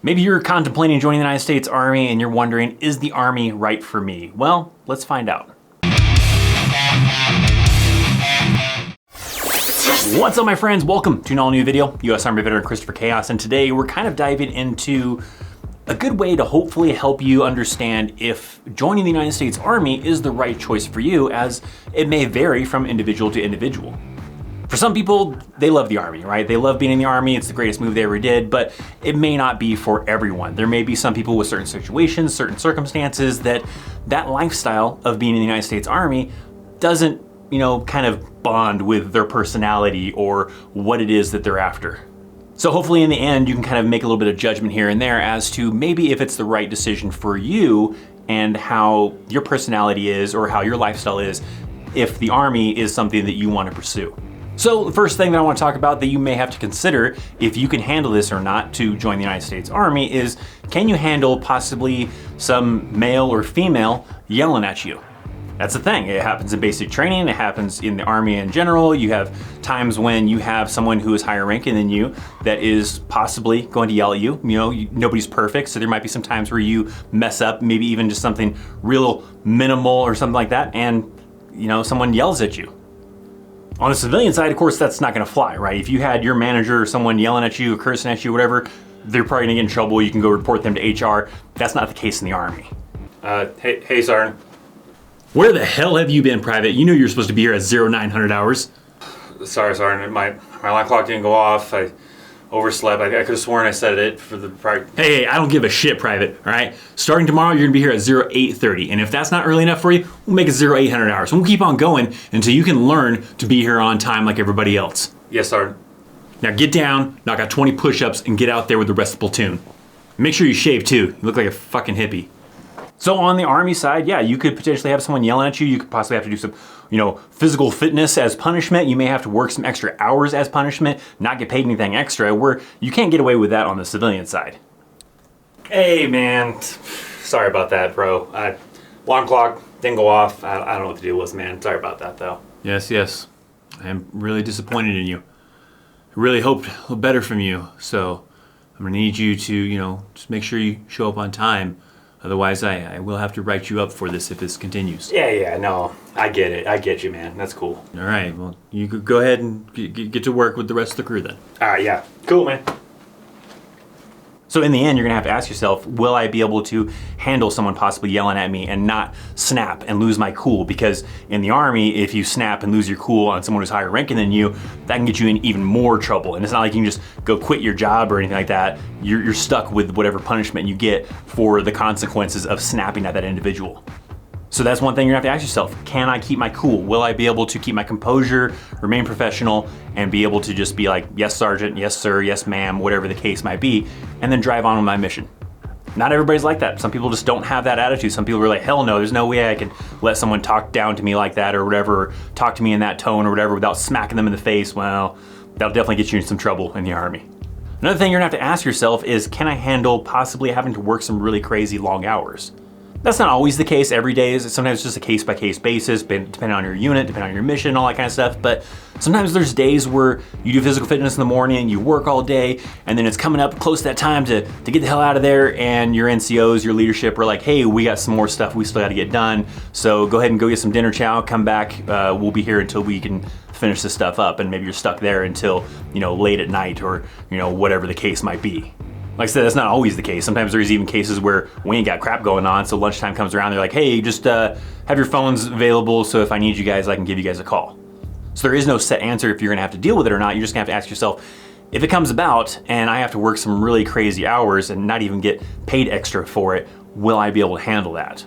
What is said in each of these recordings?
Maybe you're contemplating joining the United States Army and you're wondering, is the Army right for me? Well, let's find out. What's up, my friends? Welcome to an all new video. US Army veteran ThatChrisChaos, and today we're kind of diving into a good way to hopefully help you understand if joining the United States Army is the right choice for you, as it may vary from individual to individual. For some people, they love the Army, right? They love being in the Army, it's the greatest move they ever did, but it may not be for everyone. There may be some people with certain situations, certain circumstances that lifestyle of being in the United States Army doesn't, kind of bond with their personality or what it is that they're after. So hopefully in the end, you can kind of make a little bit of judgment here and there as to maybe if it's the right decision for you and how your personality is or how your lifestyle is, if the Army is something that you want to pursue. So the first thing that I want to talk about that you may have to consider if you can handle this or not to join the United States Army is, can you handle possibly some male or female yelling at you? That's the thing. It happens in basic training. It happens in the Army in general. You have times when you have someone who is higher ranking than you that is possibly going to yell at you. Nobody's perfect, so there might be some times where you mess up, maybe even just something real minimal or something like that, and someone yells at you. On the civilian side, of course, that's not gonna fly, right? If you had your manager or someone yelling at you, cursing at you, whatever, they're probably gonna get in trouble. You can go report them to HR. That's not the case in the Army. Hey, Sergeant. Where the hell have you been, Private? You know you're supposed to be here at 0900 hours. Sorry, Sergeant. My alarm clock didn't go off. I overslept. I could have sworn I said it for the... Hey, I don't give a shit, Private, all right? Starting tomorrow, you're gonna be here at 0830, and if that's not early enough for you, we'll make it 0800 hours. We'll keep on going until you can learn to be here on time like everybody else. Yes, Sergeant. Now get down, knock out 20 push-ups, and get out there with the rest of the platoon. Make sure you shave too. You look like a fucking hippie. So on the Army side, yeah, you could potentially have someone yelling at you. You could possibly have to do some, physical fitness as punishment. You may have to work some extra hours as punishment, not get paid anything extra, where you can't get away with that on the civilian side. Hey, man. Sorry about that, bro. Alarm clock didn't go off. I don't know what the deal was, man. Sorry about that, though. Yes. I am really disappointed in you. I really hoped a little better from you, so I'm gonna need you to, just make sure you show up on time. Otherwise, I will have to write you up for this if this continues. Yeah, no, I get it. I get you, man. That's cool. All right, well, you could go ahead and get to work with the rest of the crew then. All right, yeah. Cool, man. So in the end, you're gonna have to ask yourself, will I be able to handle someone possibly yelling at me and not snap and lose my cool? Because in the Army, if you snap and lose your cool on someone who's higher ranking than you, that can get you in even more trouble. And it's not like you can just go quit your job or anything like that. You're stuck with whatever punishment you get for the consequences of snapping at that individual. So that's one thing you're gonna have to ask yourself. Can I keep my cool? Will I be able to keep my composure, remain professional, and be able to just be like, yes, Sergeant, yes, sir, yes, ma'am, whatever the case might be, and then drive on with my mission? Not everybody's like that. Some people just don't have that attitude. Some people are like, hell no, there's no way I can let someone talk down to me like that or whatever, or talk to me in that tone or whatever without smacking them in the face. Well, that'll definitely get you in some trouble in the Army. Another thing you're gonna have to ask yourself is, can I handle possibly having to work some really crazy long hours? That's not always the case every day. Sometimes it's just a case-by-case basis, depending on your unit, depending on your mission, all that kind of stuff. But sometimes there's days where you do physical fitness in the morning, you work all day, and then it's coming up close to that time to get the hell out of there, and your NCOs, your leadership are like, hey, we got some more stuff we still got to get done, so go ahead and go get some dinner chow, come back, we'll be here until we can finish this stuff up, and maybe you're stuck there until, late at night or, whatever the case might be. Like I said, that's not always the case. Sometimes there's even cases where we ain't got crap going on, so lunchtime comes around, they're like, hey, just have your phones available, so if I need you guys, I can give you guys a call. So there is no set answer if you're gonna have to deal with it or not. You're just gonna have to ask yourself, if it comes about and I have to work some really crazy hours and not even get paid extra for it, will I be able to handle that?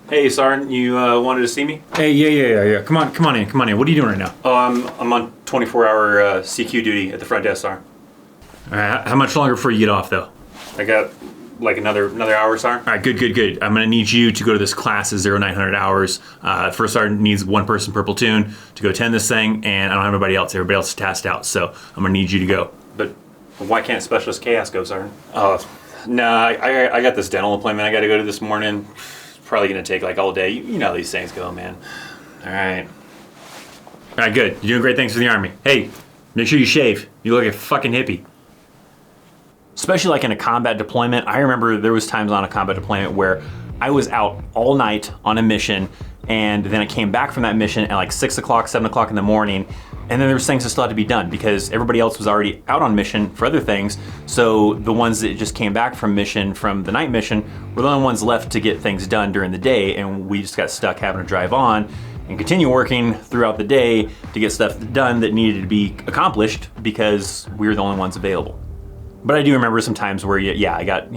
Hey, Sergeant, you wanted to see me? Hey, yeah. Come on in. What are you doing right now? Oh, I'm on 24-hour CQ duty at the front desk, Sergeant. All right, how much longer before you get off, though? I got like another hour, Sergeant. All right, good. I'm gonna need you to go to this class at 0900 hours. First sergeant needs one person per platoon to go attend this thing, and I don't have anybody else. Everybody else is tasked out, so I'm gonna need you to go. But why can't Specialist Chaos go, Sergeant? No, I got this dental appointment I got to go to this morning. It's probably gonna take like all day. You know how these things go, man. All right, good. You're doing great things for the Army. Hey, make sure you shave. You look like a fucking hippie. Especially like in a combat deployment. I remember there was times on a combat deployment where I was out all night on a mission, and then I came back from that mission at like 6 o'clock, 7 o'clock in the morning, and then there was things that still had to be done because everybody else was already out on mission for other things. So the ones that just came back from the night mission, were the only ones left to get things done during the day, and we just got stuck having to drive on and continue working throughout the day to get stuff done that needed to be accomplished because we were the only ones available. But I do remember some times where, I got,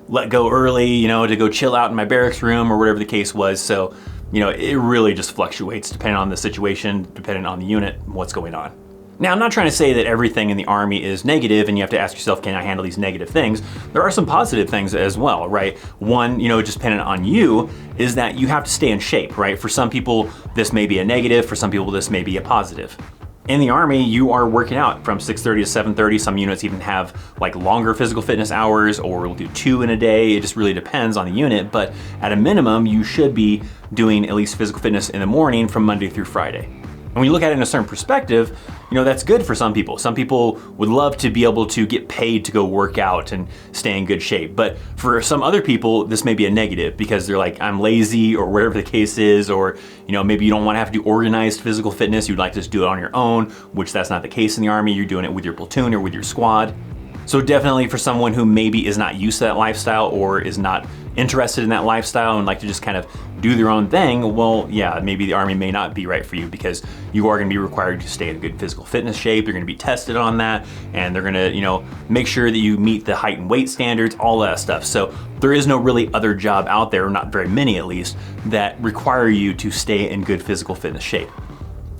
let go early, to go chill out in my barracks room or whatever the case was. So, it really just fluctuates depending on the situation, depending on the unit, what's going on. Now, I'm not trying to say that everything in the Army is negative and you have to ask yourself, can I handle these negative things? There are some positive things as well, right? One, just dependent on you, is that you have to stay in shape, right? For some people, this may be a negative. For some people, this may be a positive. In the Army, you are working out from 6:30 to 7:30. Some units even have like longer physical fitness hours, or we'll do 2 in a day. It just really depends on the unit, but at a minimum, you should be doing at least physical fitness in the morning from Monday through Friday. And when you look at it in a certain perspective, that's good for some people. Some people would love to be able to get paid to go work out and stay in good shape. But for some other people, this may be a negative because they're like, I'm lazy or whatever the case is, or maybe you don't want to have to do organized physical fitness. You'd like to just do it on your own, which that's not the case in the Army. You're doing it with your platoon or with your squad. So definitely for someone who maybe is not used to that lifestyle or is not interested in that lifestyle and like to just kind of do their own thing, well, yeah, maybe the Army may not be right for you because you are going to be required to stay in good physical fitness shape. You're going to be tested on that, and they're going to, make sure that you meet the height and weight standards, all that stuff. So there is no really other job out there, or not very many at least, that require you to stay in good physical fitness shape.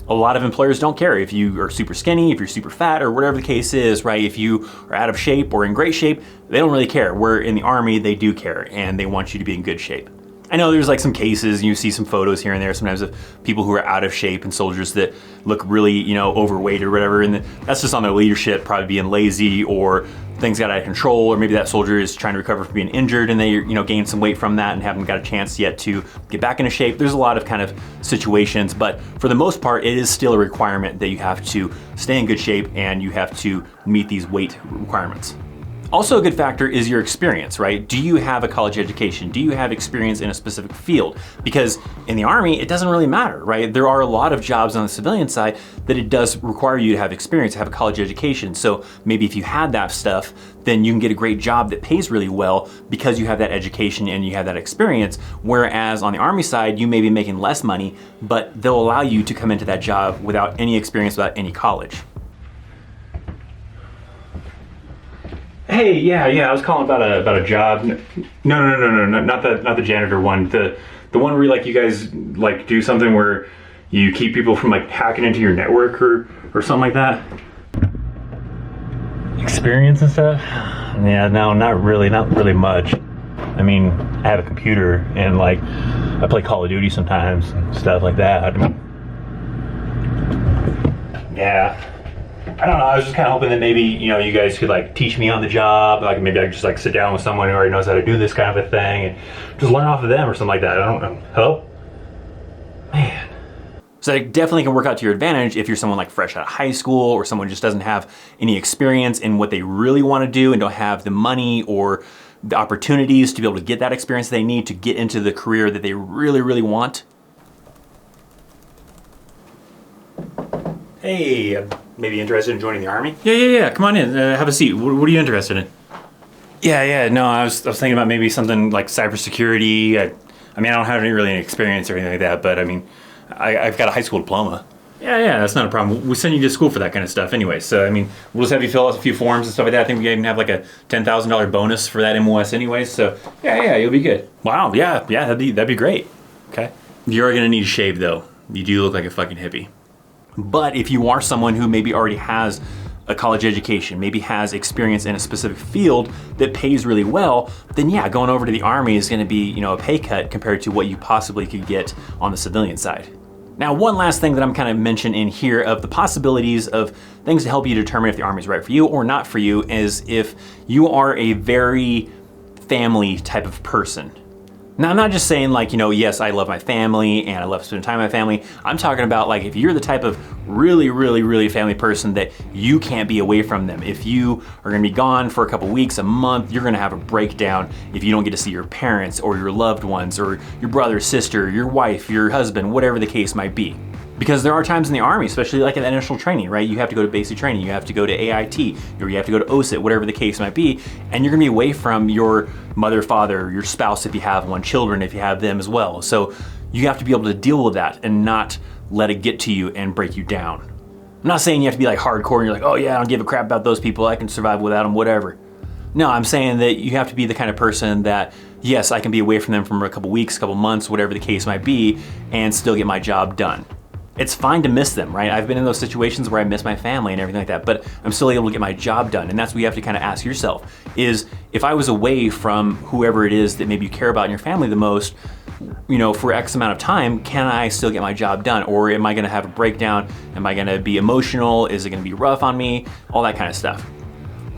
A lot of employers don't care if you are super skinny, if you're super fat, or whatever the case is, right? If you are out of shape or in great shape, they don't really care. Where in the Army, they do care, and they want you to be in good shape. I know there's like some cases, you see some photos here and there sometimes of people who are out of shape and soldiers that look really, overweight or whatever, and that's just on their leadership probably being lazy, or things got out of control, or maybe that soldier is trying to recover from being injured and they, gained some weight from that and haven't got a chance yet to get back into shape. There's a lot of kind of situations, but for the most part, it is still a requirement that you have to stay in good shape and you have to meet these weight requirements. Also a good factor is your experience, right? Do you have a college education? Do you have experience in a specific field? Because in the Army, it doesn't really matter, right? There are a lot of jobs on the civilian side that it does require you to have experience, have a college education. So maybe if you had that stuff, then you can get a great job that pays really well because you have that education and you have that experience. Whereas on the Army side, you may be making less money, but they'll allow you to come into that job without any experience, without any college. Hey, yeah, I was calling about a job. No, not the janitor one. The one where like you guys like do something where you keep people from like hacking into your network or something like that. Experience and stuff? Yeah, no, not really much. I mean, I have a computer and like I play Call of Duty sometimes and stuff like that. Yeah. I don't know, I was just kind of hoping that maybe, you guys could like teach me on the job, like maybe I could just like sit down with someone who already knows how to do this kind of a thing and just learn off of them or something like that. I don't know. Hello? Man. So it definitely can work out to your advantage if you're someone like fresh out of high school or someone just doesn't have any experience in what they really want to do and don't have the money or the opportunities to be able to get that experience they need to get into the career that they really, really want. Hey, maybe interested in joining the Army? Yeah. Come on in. Have a seat. What are you interested in? Yeah. No, I was thinking about maybe something like cybersecurity. I mean, I don't have any experience or anything like that, but I mean, I've got a high school diploma. Yeah, that's not a problem. We send you to school for that kind of stuff anyway. So, I mean, we'll just have you fill out a few forms and stuff like that. I think we even have like a $10,000 bonus for that MOS anyway. So, yeah, you'll be good. Wow, yeah, that'd be great. Okay. You're gonna need to shave though. You do look like a fucking hippie. But if you are someone who maybe already has a college education, maybe has experience in a specific field that pays really well, then yeah, going over to the Army is gonna be, a pay cut compared to what you possibly could get on the civilian side. Now, one last thing that I'm kind of mentioning in here of the possibilities of things to help you determine if the Army is right for you or not for you is if you are a very family type of person. Now, I'm not just saying like, yes, I love my family and I love spending time with my family. I'm talking about like if you're the type of really, really, really family person that you can't be away from them. If you are gonna be gone for a couple weeks, a month, you're gonna have a breakdown if you don't get to see your parents or your loved ones or your brother, sister, your wife, your husband, whatever the case might be. Because there are times in the Army, especially like in initial training, right? You have to go to basic training, you have to go to AIT, or you have to go to OSIT, whatever the case might be, and you're gonna be away from your mother, father, your spouse if you have one, children if you have them as well. So you have to be able to deal with that and not let it get to you and break you down. I'm not saying you have to be like hardcore and you're like, oh yeah, I don't give a crap about those people, I can survive without them, whatever. No, I'm saying that you have to be the kind of person that, yes, I can be away from them for a couple weeks, a couple months, whatever the case might be, and still get my job done. It's fine to miss them, right? I've been in those situations where I miss my family and everything like that, but I'm still able to get my job done. And that's what you have to kind of ask yourself is, if I was away from whoever it is that maybe you care about in your family the most, for X amount of time, can I still get my job done? Or am I gonna have a breakdown? Am I gonna be emotional? Is it gonna be rough on me? All that kind of stuff.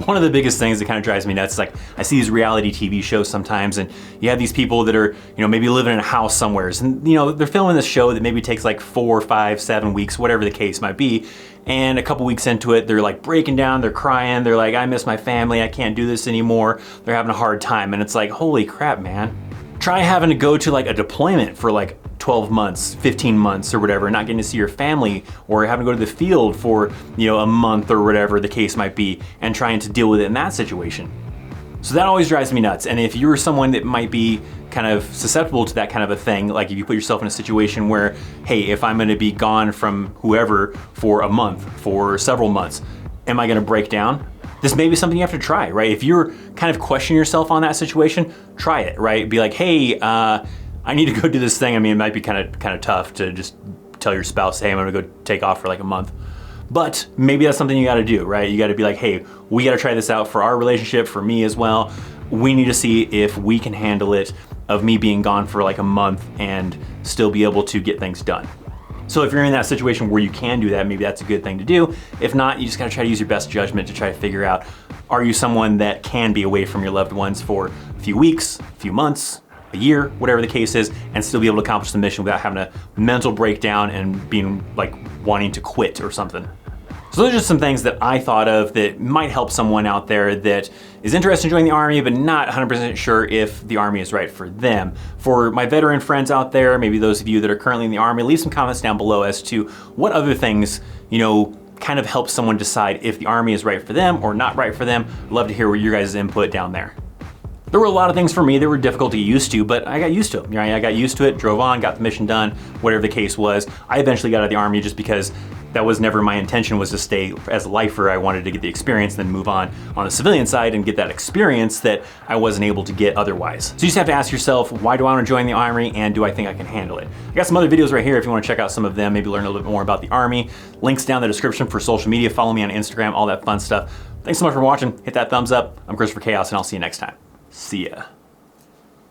One of the biggest things that kind of drives me nuts, like I see these reality TV shows sometimes, and you have these people that are, maybe living in a house somewhere, and they're filming this show that maybe takes like 4, 5, 7 weeks, whatever the case might be, and a couple weeks into it, they're like breaking down, they're crying, they're like, I miss my family, I can't do this anymore, they're having a hard time, and it's like, holy crap, man. Try having to go to like a deployment for like 12 months, 15 months or whatever, not getting to see your family, or having to go to the field for, a month or whatever the case might be, and trying to deal with it in that situation. So that always drives me nuts. And if you're someone that might be kind of susceptible to that kind of a thing, like if you put yourself in a situation where, hey, if I'm gonna be gone from whoever for a month, for several months, am I gonna break down? This may be something you have to try, right? If you're kind of questioning yourself on that situation, try it, right? Be like, hey, I need to go do this thing. I mean, it might be kind of tough to just tell your spouse, hey, I'm gonna go take off for like a month. But maybe that's something you gotta do, right? You gotta be like, hey, we gotta try this out for our relationship, for me as well. We need to see if we can handle it of me being gone for like a month and still be able to get things done. So if you're in that situation where you can do that, maybe that's a good thing to do. If not, you just gotta try to use your best judgment to try to figure out, are you someone that can be away from your loved ones for a few weeks, a few months, a year, whatever the case is, and still be able to accomplish the mission without having a mental breakdown and being like wanting to quit or something. So those are just some things that I thought of that might help someone out there that is interested in joining the Army, but not 100% sure if the Army is right for them. For my veteran friends out there, maybe those of you that are currently in the Army, leave some comments down below as to what other things, kind of help someone decide if the Army is right for them or not right for them. I'd love to hear what your guys' input down there. There were a lot of things for me that were difficult to get used to, but I got used to it. I got used to it, drove on, got the mission done, whatever the case was. I eventually got out of the Army just because that was never my intention, was to stay as a lifer. I wanted to get the experience, then move on the civilian side and get that experience that I wasn't able to get otherwise. So you just have to ask yourself, why do I want to join the Army, and do I think I can handle it? I got some other videos right here if you want to check out some of them, maybe learn a little bit more about the Army. Links down in the description for social media. Follow me on Instagram, all that fun stuff. Thanks so much for watching. Hit that thumbs up. I'm ThatChrisChaos, and I'll see you next time. See ya.